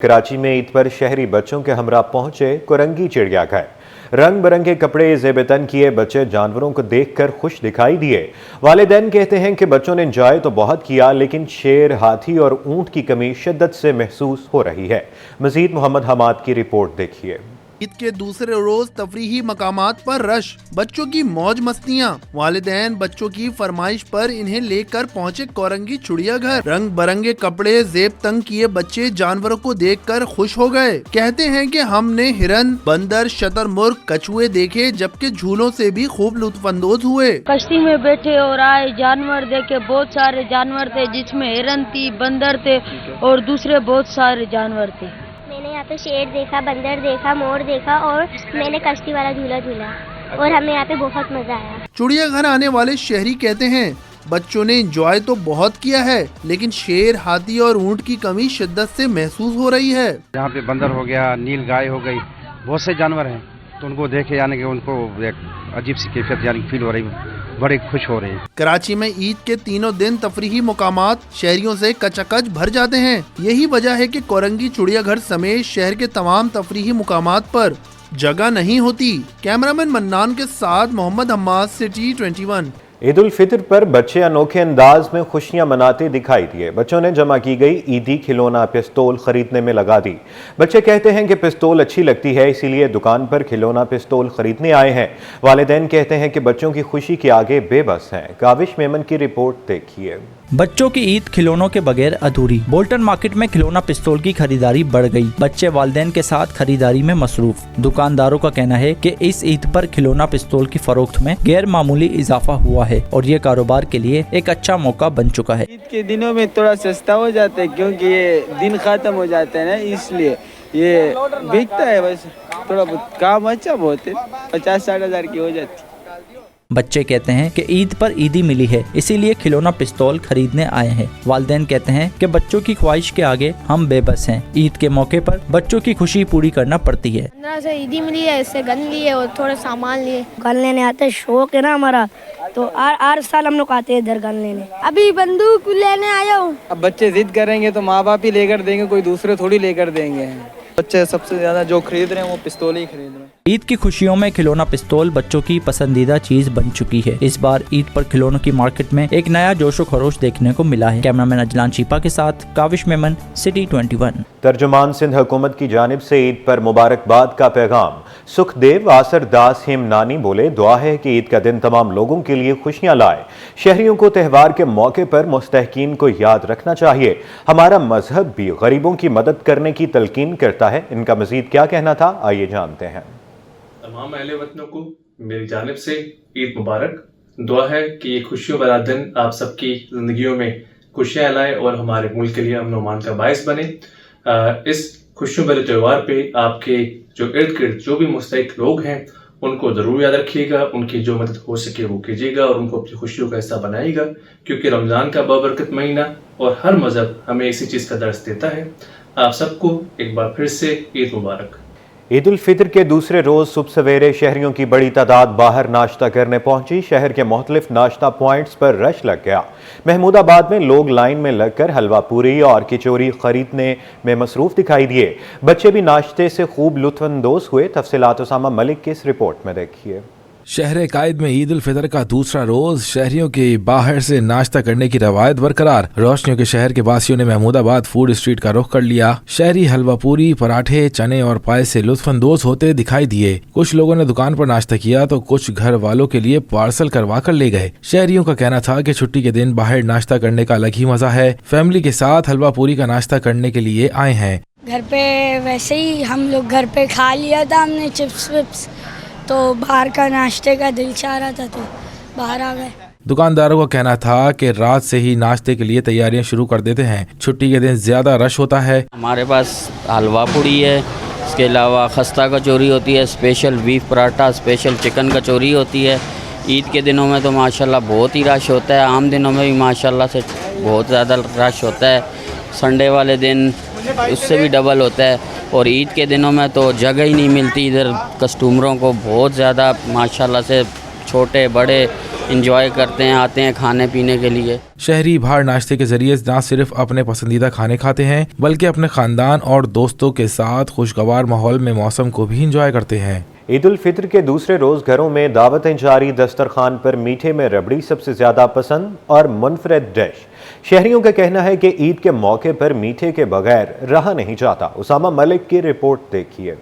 कराची में ईद पर शहरी बच्चों के हमरा पहुंचे कोरंगी चिड़ियाघर। रंग बिरंगे कपड़े ज़ेब-ए-तन किए बच्चे जानवरों को देखकर खुश दिखाई दिए। वालिदैन कहते हैं कि बच्चों ने एंजॉय तो बहुत किया, लेकिन शेर, हाथी और ऊंट की कमी शिद्दत से महसूस हो रही है। मजीद मोहम्मद हमाद की रिपोर्ट देखिए। ईद के दूसरे रोज तफरीही मकामात पर रश, बच्चों की मौज मस्तियाँ। वालिदैन बच्चों की फरमाइश पर इन्हें लेकर पहुँचे कोरंगी चिड़ियाघर। रंग बिरंगे कपड़े, जेब तंग किए बच्चे जानवरों को देखकर खुश हो गए। कहते हैं कि हमने हिरन, बंदर, शतरमुर्ग, कछुए देखे, जबकि झूलों से भी खूब लुत्फानंदोज हुए। कश्ती में बैठे और आए, जानवर देखे, बहुत सारे जानवर थे जिसमें हिरन थी, बंदर थे और दूसरे बहुत सारे जानवर थे। मैंने यहाँ पे शेर देखा, बंदर देखा, मोर देखा और मैंने कश्ती वाला झूला झूला और हमें यहाँ पे बहुत मजा आया। चिड़ियाघर आने वाले शहरी कहते हैं बच्चों ने एंजॉय तो बहुत किया है, लेकिन शेर, हाथी और ऊंट की कमी शिद्दत से महसूस हो रही है। यहाँ पे बंदर हो गया, नील गाय हो गई, बहुत से जानवर हैं, तो उनको देखे यानी कि उनको एक अजीब सी कैफियत यानी फील हो रही है, बड़े खुश हो रहे हैं। कराची में ईद के तीनों दिन तफरीही मुकामात शहरियों से कचाकच भर जाते हैं। यही वजह है कि कोरंगी चिड़ियाघर समेत शहर के तमाम तफरीही मुकामात पर जगह नहीं होती। कैमरामैन मन्नान के साथ मोहम्मद हम्माद, सिटी 21। ईद उल फितर पर बच्चे अनोखे अंदाज में खुशियां मनाते दिखाई दिए। बच्चों ने जमा की गई ईदी खिलौना पिस्तौल खरीदने में लगा दी। बच्चे कहते हैं कि पिस्तौल अच्छी लगती है, इसीलिए दुकान पर खिलौना पिस्तौल खरीदने आए हैं। वालिदैन कहते हैं कि बच्चों की खुशी के आगे बेबस हैं। काविश मेमन की रिपोर्ट देखिए। बच्चों की ईद खिलौनों के बगैर अधूरी। बोल्टन मार्केट में खिलौना पिस्तौल की खरीदारी बढ़ गई। बच्चे वालिदैन के साथ खरीदारी में मसरूफ। दुकानदारों का कहना है कि इस ईद पर खिलौना पिस्तौल की फरोख्त में गैर मामूली इजाफा हुआ है और ये कारोबार के लिए एक अच्छा मौका बन चुका है। ईद के दिनों में थोड़ा सस्ता हो जाता है क्योंकि ये दिन खत्म हो जाता है ना, इसलिए ये बिकता है। बस थोड़ा बहुत काम अच्छा बहुत है, 50-60 हज़ार की हो जाती है। बच्चे कहते हैं कि ईद पर ईदी मिली है, इसीलिए खिलौना पिस्तौल खरीदने आए हैं। वालिदैन कहते हैं कि बच्चों की ख्वाहिश के आगे हम बेबस हैं। ईद के मौके पर बच्चों की खुशी पूरी करना पड़ती है। 15 से ईदी मिली है, इससे गन लिए और थोड़ा सामान लिए। गन लेने आते, शौक है ना हमारा, तो हर साल हम लोग आते हैं इधर गन लेने। अभी बंदूक लेने आया हूँ। अब बच्चे जिद करेंगे तो माँ बाप ही लेकर देंगे, कोई दूसरे थोड़ी लेकर देंगे। बच्चे सबसे ज्यादा जो खरीद रहे हैं वो पिस्तौल ही खरीद रहे हैं। ईद की खुशियों में खिलौना पिस्तौल बच्चों की पसंदीदा चीज बन चुकी है। इस बार ईद पर खिलौनों की मार्केट में एक नया जोशो खरोश देखने को मिला है। कैमरामैन अजलान चीपा के साथ काविश मेमन, सिटी 21। तर्जुमान सिंध हुकूमत की जानिब से ईद पर मुबारकबाद का पैगाम। सुखदेव आसर दास हिमनानी बोले, दुआ है कि ईद का दिन तमाम लोगों के लिए खुशियां लाए। शहरियों को त्यौहार के मौके पर मुस्तहकीन को याद रखना चाहिए। हमारा मजहब भी गरीबों की मदद करने की तलकीन करता है। इनका मजीद क्या कहना था, आइए जानते हैं। तमाम अहले वतनों को मेरी जानिब से ईद मुबारक। दुआ है कि ये खुशियों भरा दिन आप सबकी ज़िंदगियों में खुशियाँ लाए और हमारे मुल्क के लिए अमन व अमान का बायस बने। इस खुशियों भरे त्यौहार पे आपके जो इर्द गिर्द जो भी मुस्तहिक लोग हैं उनको ज़रूर याद रखिएगा, उनकी जो मदद हो सके वो कीजिएगा और उनको अपनी खुशियों का हिस्सा बनाइएगा, क्योंकि रमज़ान का बाबरकत महीना और हर मज़हब हमें इसी चीज़ का दर्स देता है। आप सबको एक बार फिर से ईद मुबारक। ईद उल फितर के दूसरे रोज सुबह सवेरे शहरियों की बड़ी तादाद बाहर नाश्ता करने पहुंची। शहर के मुख्तलिफ नाश्ता पॉइंट्स पर रश लग गया। महमूदाबाद में लोग लाइन में लगकर हलवा पूरी और कचौरी खरीदने में मसरूफ दिखाई दिए। बच्चे भी नाश्ते से खूब लुत्फानंदोज हुए। तफसीलात उसामा मलिक की इस रिपोर्ट में देखिए। शहर कायद में ईद उल फितर का दूसरा रोज शहरियों के बाहर से नाश्ता करने की रवायत बरकरार। रोशनियों के शहर के वासियों ने महमूदाबाद फूड स्ट्रीट का रुख कर लिया। शहरी हलवा पूरी, पराठे, चने और पाए से लुत्फानंदोज होते दिखाई दिए। कुछ लोगों ने दुकान पर नाश्ता किया तो कुछ घर वालों के लिए पार्सल करवा कर ले गए। शहरियों का कहना था कि छुट्टी के दिन बाहर नाश्ता करने का अलग ही मजा है। फैमिली के साथ हलवा पूरी का नाश्ता करने के लिए आए हैं। घर पे वैसे ही हम लोग घर पे खा लिया था हमने चिप्स विप्स, तो बाहर का नाश्ते का दिल चाह रहा था तो बाहर आ गए। दुकानदारों का कहना था कि रात से ही नाश्ते के लिए तैयारियां शुरू कर देते हैं। छुट्टी के दिन ज्यादा रश होता है। हमारे पास हलवा पूड़ी है, इसके अलावा खस्ता कचौरी होती है, special beef paratha, special chicken kachori होती है। ईद के दिनों में तो माशाल्लाह बहुत ही रश होता है, आम दिनों में भी माशाल्लाह से बहुत ज़्यादा रश होता है। संडे वाले दिन उससे भी डबल होता है और ईद के दिनों में तो जगह ही नहीं मिलती इधर कस्टमरों को। बहुत ज़्यादा माशाल्लाह से छोटे बड़े इंजॉय करते हैं, आते हैं खाने पीने के लिए। शहरी बाहर नाश्ते के जरिए न सिर्फ अपने पसंदीदा खाने खाते हैं बल्कि अपने खानदान और दोस्तों के साथ खुशगवार माहौल में मौसम को भी इंजॉय करते हैं। ईद उल फित्र के दूसरे रोज घरों में दावतें जारी। दस्तरखान पर मीठे में रबड़ी सबसे ज्यादा पसंद और मुनफरद डिश। शहरियों का कहना है कि ईद के मौके पर मीठे के बगैर रहा नहीं जाता। उसामा मलिक की रिपोर्ट देखिए।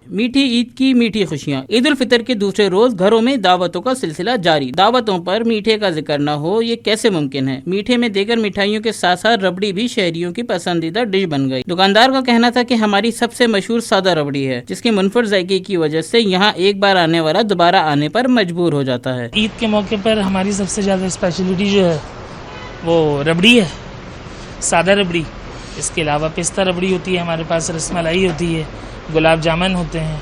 मीठी ईद की मीठी खुशियाँ। ईद उल फितर के दूसरे रोज घरों में दावतों का सिलसिला जारी। दावतों पर मीठे का जिक्र न हो ये कैसे मुमकिन है। मीठे में देगर मिठाइयों के साथ साथ रबड़ी भी शहरियों की पसंदीदा डिश बन गई। दुकानदार का कहना था कि हमारी सबसे मशहूर सादा रबड़ी है, जिसके मुनफरद जायके की वजह से यहाँ एक बार आने वाला दोबारा आने पर मजबूर हो जाता है। ईद के मौके पर हमारी सबसे ज़्यादा स्पेशलिटी जो है वो रबड़ी है, सादा रबड़ी। इसके अलावा पिस्ता रबड़ी होती है, हमारे पास रसमलाई होती है, गुलाब जामुन होते हैं।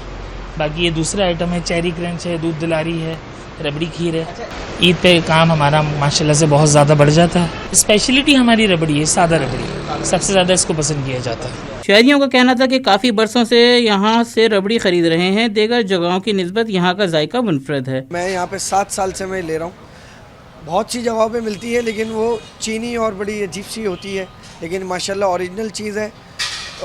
बाकी ये दूसरा आइटम है, चेरी क्रंच है, दूध दलारी है, रबड़ी खीर है। ईद पे काम हमारा माशाल्लाह से बहुत ज़्यादा बढ़ जाता है। स्पेशलिटी हमारी रबड़ी है, सादा रबड़ी सबसे ज़्यादा इसको पसंद किया जाता है। शहरियों का कहना था कि काफ़ी बरसों से यहाँ से रबड़ी खरीद रहे हैं। देगर जगहों की निस्बत यहाँ का जायका मुनफरद है। मैं यहाँ पे 7 साल से मैं ले रहा हूँ। बहुत सी जगहों पे मिलती है लेकिन वो चीनी और बड़ी अजीब सी होती है, लेकिन माशाल्लाह ओरिजिनल चीज़ है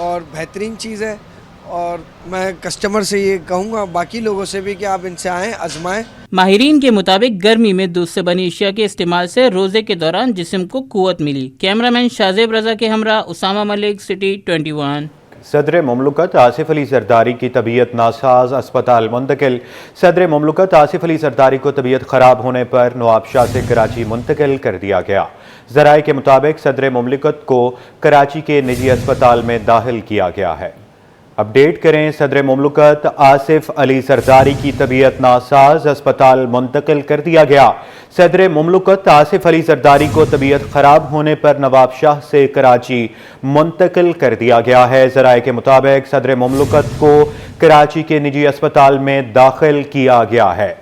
और बेहतरीन चीज़ है। और मैं कस्टमर से ये कहूँगा बाकी लोगों से भी कि आप इनसे आएँ, आजमाएं। माहिरीन के मुताबिक गर्मी में दूध से बनी अशिया के इस्तेमाल से रोजे के दौरान जिस्म को कुव्वत मिली। कैमरामैन शाहजेब रजा के हमरा उसामा मलिक, सिटी 21। सदर मुमलकत आसिफ अली जरदारी की तबीयत नासाज, अस्पताल मुंतकिल। सदर मुमलकत आसिफ अली जरदारी को तबीयत खराब होने पर नवाबशाह से कराची मुंतकिल कर दिया गया। जराए के मुताबिक सदर मुमलकत को कराची के निजी अस्पताल में दाखिल किया गया है। अपडेट करें, सदर मुमलकत आसिफ अली जरदारी की तबीयत नासाज, अस्पताल मुंतकिल कर दिया गया। सदर मुमलकत आसिफ अली जरदारी को तबीयत खराब होने पर नवाबशाह से कराची मुंतकिल कर दिया गया है। जराए के मुताबिक सदर मुमलकत को कराची के निजी अस्पताल में दाखिल किया गया है।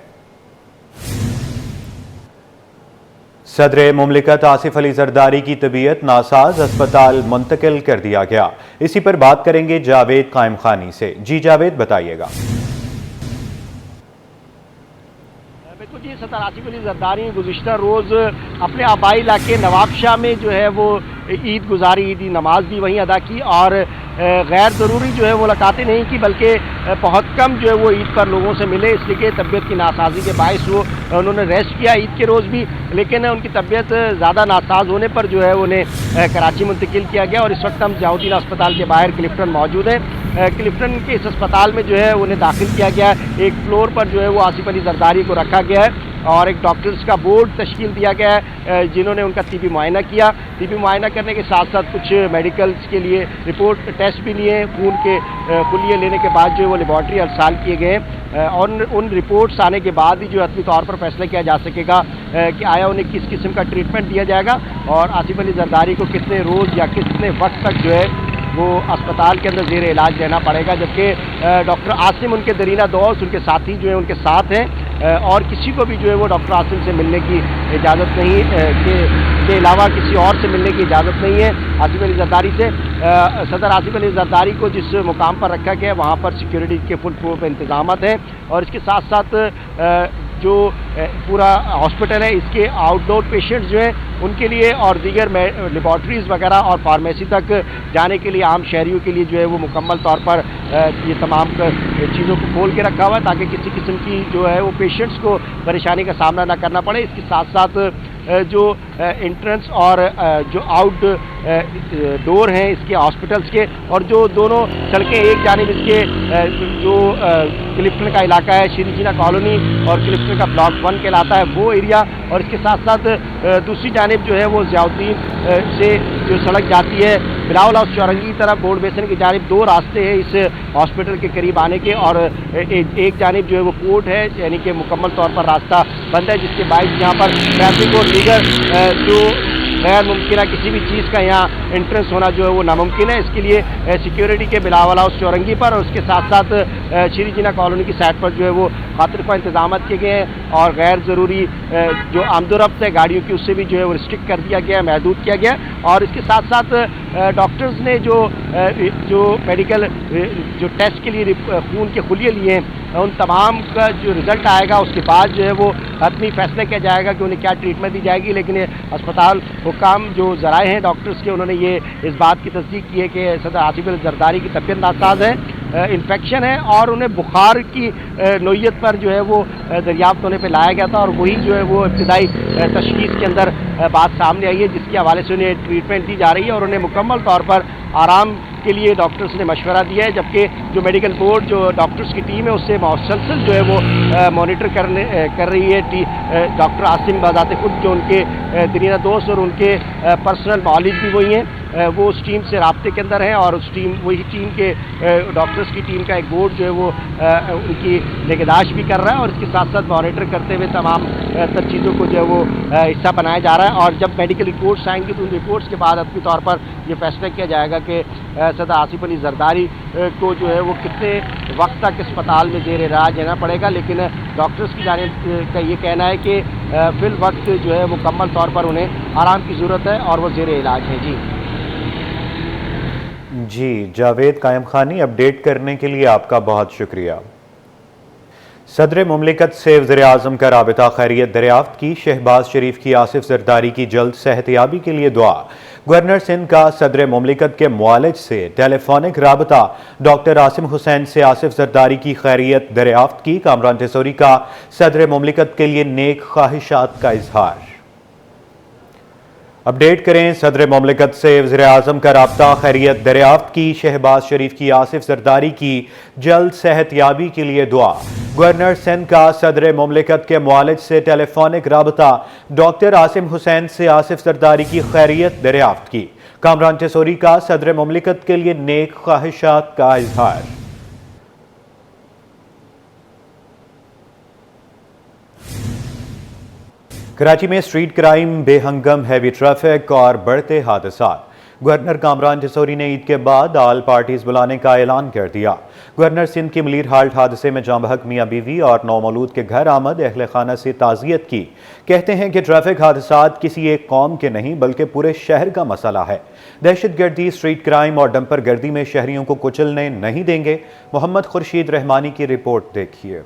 सदर मुमलिकत आसिफ अली जरदारी की तबीयत नासाज, अस्पताल मुंतकिल कर दिया गया। इसी पर बात करेंगे जावेद कायम खानी से। जी जावेद, बताइएगा। बिल्कुल जी, सदर आसिफ अली जरदारी गुज़िश्ता रोज़ अपने आबाई इलाके नवाबशाह में जो है वो ईद गुजारी, ईदी नमाज भी वहीं अदा की और गैर ज़रूरी जो है मुलाकातें नहीं की, बल्कि बहुत कम जो है वो ईद पर लोगों से मिले, इसलिए कि तबीयत की नासाजी के बायस वो उन्होंने रेस्ट किया ईद के रोज़ भी। लेकिन उनकी तबीयत ज़्यादा नासाज होने पर जो है उन्हें कराची मुंतकिल किया गया और इस वक्त हम जहाउद्दीन अस्पताल के बाहर क्लिफ्टन मौजूद है। क्लिफ्टन के इस अस्पताल में जो है उन्हें दाखिल किया गया। एक फ्लोर पर जो है वो आसिफ अली जरदारी को रखा गया है और एक डॉक्टर्स का बोर्ड तश्कील दिया गया है जिन्होंने उनका तिबी मुआयना किया। तिबी मुआयना करने के साथ साथ कुछ मेडिकल्स के लिए रिपोर्ट टेस्ट भी लिए, खून के खुलिये लेने के बाद जो है वो लेबॉर्ट्री अरसाल किए गए और उन रिपोर्ट्स आने के बाद ही जो हतमी तौर पर फैसला किया जा सकेगा कि आया उन्हें किस किस्म का ट्रीटमेंट दिया जाएगा और आसिफ अली जरदारी को कितने रोज़ या कितने वक्त तक जो है वो अस्पताल के अंदर ज़ेर इलाज रहना पड़ेगा। जबकि डॉक्टर आसिम उनके दरीना दोस्त, उनके साथी जो है उनके साथ हैं और किसी को भी जो है वो डॉक्टर आसिम से मिलने की इजाज़त नहीं के अलावा किसी और से मिलने की इजाज़त नहीं है आसिफ अली जरदारी से। सदर आसिफ अली जरदारी को जिस मुकाम पर रखा गया वहाँ पर सिक्योरिटी के फुल प्रूफ इंतजाम हैं और इसके साथ साथ जो पूरा हॉस्पिटल है इसके आउटडोर पेशेंट्स जो हैं उनके लिए और दीगर लेबॉर्ट्रीज़ वगैरह और फार्मेसी तक जाने के लिए आम शहरियों के लिए जो है वो मुकम्मल तौर पर ये तमाम चीज़ों को खोल के रखा हुआ है ताकि किसी किस्म की जो है वो पेशेंट्स को परेशानी का सामना ना करना पड़े। इसके साथ साथ जो एंट्रेंस और जो आउट डोर हैं इसके हॉस्पिटल्स के और जो दोनों सड़कें एक जानिब इसके जो क्लिफ्टन का इलाका है श्री जीना कॉलोनी और क्लिफ्टन का ब्लॉक 1 कहलाता है वो एरिया और इसके साथ साथ दूसरी जानिब जो है वो ज़ियाउद्दीन से जो सड़क जाती है बिलावल हाउस चौरंगी की तरफ बोर्ड बेसन की जानिब 2 रास्ते हैं इस हॉस्पिटल के करीब आने के और एक जानिब जो है वो कोर्ट है यानी कि मुकम्मल तौर पर रास्ता बंद है जिसके बायस यहाँ पर ट्रैफिक और दीगर जो गैर मुमकिन किसी भी चीज़ का यहाँ एंट्रेंस होना जो है वो नामुमकिन है। इसके लिए सिक्योरिटी के बिलावल हाउस चौरंगी पर और उसके साथ साथ श्री जिना कॉलोनी की साइड पर जो है वो खातिरख्वाह इंतजाम किए गए हैं और गैर ज़रूरी जो आमदोरफ्त है गाड़ियों की उससे भी जो है वो रिस्ट्रिक्ट कर दिया गया, महदूद किया गया। और इसके साथ साथ डॉक्टर्स ने जो मेडिकल जो टेस्ट के लिए खून के खुलिये लिए हैं उन तमाम का जो रिज़ल्ट आएगा उसके बाद जो है वो हतमी फैसला किया जाएगा कि उन्हें क्या ट्रीटमेंट दी जाएगी। लेकिन अस्पताल हुकाम जो ज़राए हैं डॉक्टर्स के, उन्होंने ये इस बात की तस्दीक की है कि सदर आसिफ अली जरदारी की तबीयत नासाज है, इन्फेक्शन है और उन्हें बुखार की नोयत पर जो है वो दरियाफ्त होने पर लाया गया था और वही जो है वो इब्तदाई तशखीस के अंदर बात सामने आई है, जिसके हवाले से उन्हें ट्रीटमेंट दी जा रही है और उन्हें मुकम्मल तौर पर आराम के लिए डॉक्टर्स ने मशवरा दिया है। जबकि जो मेडिकल बोर्ड जो डॉक्टर्स की टीम है उससे मुसलसल जो है वो मॉनिटर कर रही है। डॉक्टर आसिम बाज़ाते खुद जो उनके दरीना दोस्त और उनके पर्सनल नॉलेज भी वही हैं, वो उस टीम से राब्ते के अंदर हैं और वही टीम के डॉक्टर्स की टीम का एक बोर्ड जो है वो उनकी निगहदाश्त भी कर रहा है और इसके साथ साथ मॉनिटर करते हुए तमाम तर चीज़ों को जो है वो हिस्सा बनाया जा रहा है। और जब मेडिकल रिपोर्ट्स आएंगी तो उन रिपोर्ट्स के बाद अपनी तौर पर ये फैसला किया जाएगा कि सदर आसिफ अली जरदारी को जो है वो कितने वक्त तक अस्पताल में ज़ेर इलाज रहना पड़ेगा। लेकिन डॉक्टर्स की जानिब का ये कहना है कि फिल वक्त जो है मुकम्मल तौर पर उन्हें आराम की ज़रूरत है और वो ज़ेर इलाज है। जी जावेद कायम खानी, अपडेट करने के लिए आपका बहुत शुक्रिया। सदर मुमलिकत से वज़ीर-ए-आज़म का राबिता खैरियत दरियाफ्त की, शहबाज शरीफ की आसिफ जरदारी की जल्द सेहतयाबी के लिए दुआ। गवर्नर सिंध का सदर मुमलिकत के मुआलिज से टेलीफोनिक राबता, डॉक्टर आसिम हुसैन से आसिफ जरदारी की खैरियत दरियाफ्त की। कामरान टेसोरी का सदर मुमलिकत के लिए नेक ख्वाहिशात का इजहार। अपडेट करें, सदर मुमलिकत से वज़ीर-ए-आज़म का राब्ता खैरियत दरियाफ्त की, शहबाज शरीफ की आसिफ जरदारी की जल्द सेहतयाबी के लिए दुआ। गवर्नर सिंध का सदर मुमलिकत के मुआलिज से टेलीफोनिक राबता, डॉक्टर आसिम हुसैन से आसिफ जरदारी की खैरियत दरियाफ्त की। कामरान टेसोरी का सदर मुमलिकत के लिए नेक ख्वाहिशात का इजहार। कराची में स्ट्रीट क्राइम, बेहंगम हैवी ट्रैफिक और बढ़ते हादसात। गवर्नर कामरान टेसोरी ने ईद के बाद ऑल पार्टीज बुलाने का ऐलान कर दिया। गवर्नर सिंध की मलीर हाल्ट हादसे में जांबहक मियाँ बीवी और नौमौलूद के घर आमद अहले खाना से ताज़ियत की। कहते हैं कि ट्रैफिक हादसात किसी एक कौम के नहीं बल्कि पूरे शहर का मसला है। दहशत गर्दी, स्ट्रीट क्राइम और डंपर गर्दी में शहरियों को कुचलने नहीं देंगे। मोहम्मद खुर्शीद रहमानी की रिपोर्ट देखिए।